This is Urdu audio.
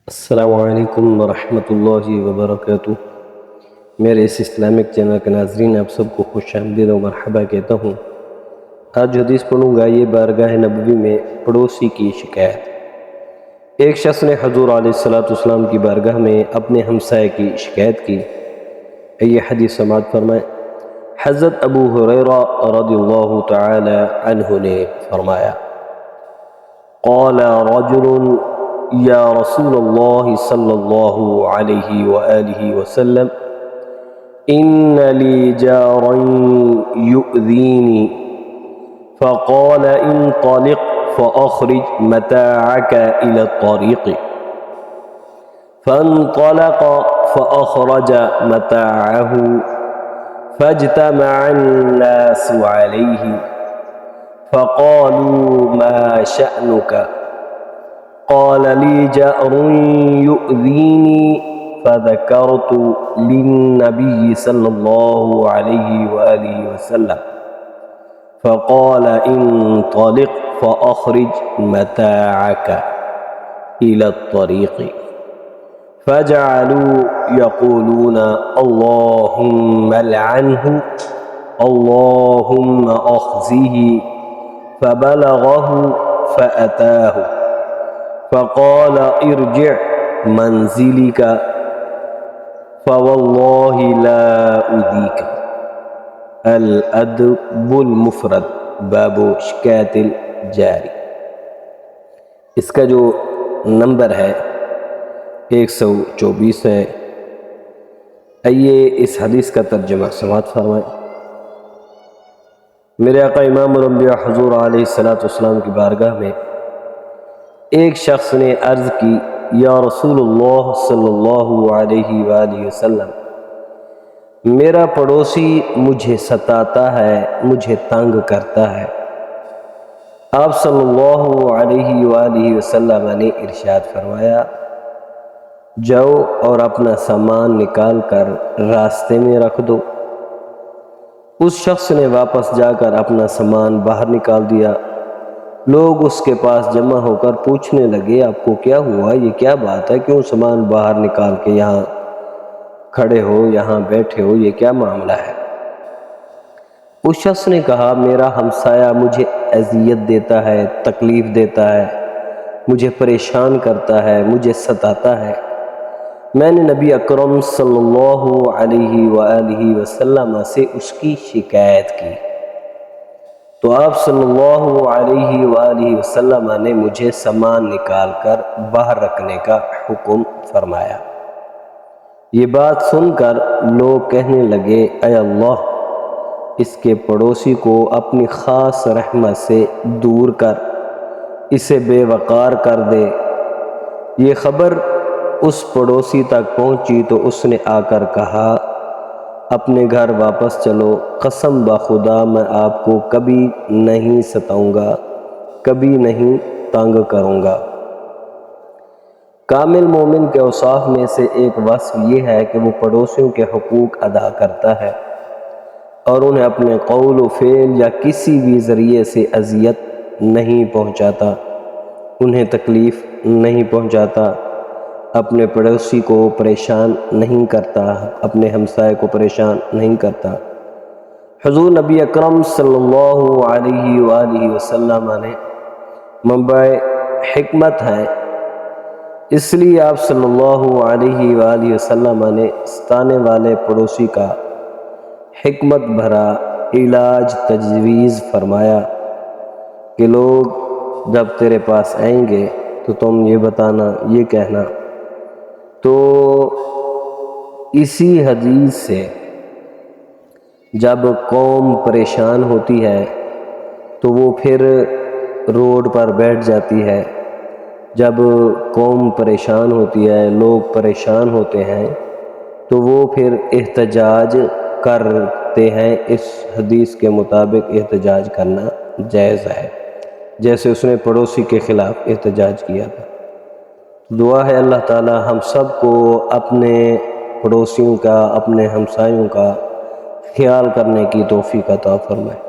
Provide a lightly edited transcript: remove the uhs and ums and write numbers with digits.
السلام علیکم ورحمۃ اللہ وبرکاتہ۔ میرے اس اسلامک چینل کے ناظرین آپ سب کو خوش آمدید و مرحبا کہتا ہوں۔ آج حدیث پڑھوں گا یہ بارگاہ نبوی میں پڑوسی کی شکایت۔ ایک شخص نے حضور علیہ السلام کی بارگاہ میں اپنے ہمسائے کی شکایت کی۔ یہ حدیث سماعت فرمائیں۔ حضرت ابو ہریرہ رضی اللہ تعالی عنہ نے فرمایا، قال رجل یا رسول اللہ صلی اللہ علیہ وآلہ وسلم ان لی جارا یؤذینی فقال انطلق فأخرج متاعك إلى الطريق فانطلق فأخرج متاعه فاجتمع الناس عليه فقالوا ما شأنك؟ قال لي جار يؤذيني فذكرت للنبي صلى الله عليه وآله وسلم فقال انطلق فأخرج متاعك إلى الطريق فجعلوا يقولون اللهم لعنه اللهم أخزه فبلغه فأتاه فقال ارجع منزلك فوالله لا أذيك۔ الأدب المفرد باب شکایت الجاری۔ اس کا جو نمبر ہے 124 ہے۔ آئیے اس حدیث کا ترجمہ سماعت فرمائیں۔ میرے آقا امام الانبیاء حضور علیہ السلام کی بارگاہ میں ایک شخص نے عرض کی، یا رسول اللہ صلی اللہ علیہ وآلہ وسلم، میرا پڑوسی مجھے ستاتا ہے، مجھے تنگ کرتا ہے۔ آپ صلی اللہ علیہ وآلہ وسلم نے ارشاد فرمایا، جاؤ اور اپنا سامان نکال کر راستے میں رکھ دو۔ اس شخص نے واپس جا کر اپنا سامان باہر نکال دیا۔ لوگ اس کے پاس جمع ہو کر پوچھنے لگے، آپ کو کیا ہوا؟ یہ کیا بات ہے؟ کیوں سامان باہر نکال کے یہاں کھڑے ہو، یہاں بیٹھے ہو؟ یہ کیا معاملہ ہے؟ اس شخص نے کہا، میرا ہمسایہ مجھے اذیت دیتا ہے، تکلیف دیتا ہے، مجھے پریشان کرتا ہے، مجھے ستاتا ہے۔ میں نے نبی اکرم صلی اللہ علیہ وآلہ وسلم سے اس کی شکایت کی تو آپ صلی اللہ علیہ وآلہ وسلم نے مجھے سامان نکال کر باہر رکھنے کا حکم فرمایا۔ یہ بات سن کر لوگ کہنے لگے، اے اللہ، اس کے پڑوسی کو اپنی خاص رحمت سے دور کر، اسے بے وقار کر دے۔ یہ خبر اس پڑوسی تک پہنچی تو اس نے آ کر کہا، اپنے گھر واپس چلو، قسم بخدا میں آپ کو کبھی نہیں ستاؤں گا، کبھی نہیں تنگ کروں گا۔ کامل مومن کے اوصاف میں سے ایک وصف یہ ہے کہ وہ پڑوسیوں کے حقوق ادا کرتا ہے اور انہیں اپنے قول و فعل یا کسی بھی ذریعے سے اذیت نہیں پہنچاتا، انہیں تکلیف نہیں پہنچاتا، اپنے پڑوسی کو پریشان نہیں کرتا، اپنے ہمسائے کو پریشان نہیں کرتا۔ حضور نبی اکرم صلی اللہ علیہ وآلہ وسلم نے منبع حکمت ہیں، اس لیے آپ صلی اللہ علیہ وآلہ وسلم نے ستانے والے پڑوسی کا حکمت بھرا علاج تجویز فرمایا کہ لوگ جب تیرے پاس آئیں گے تو تم یہ بتانا، یہ کہنا۔ تو اسی حدیث سے جب قوم پریشان ہوتی ہے تو وہ پھر روڈ پر بیٹھ جاتی ہے۔ جب قوم پریشان ہوتی ہے، لوگ پریشان ہوتے ہیں تو وہ پھر احتجاج کرتے ہیں۔ اس حدیث کے مطابق احتجاج کرنا جائز ہے، جیسے اس نے پڑوسی کے خلاف احتجاج کیا تھا۔ دعا ہے اللہ تعالی ہم سب کو اپنے پڑوسیوں کا، اپنے ہمسایوں کا خیال کرنے کی توفیق عطا فرمائے۔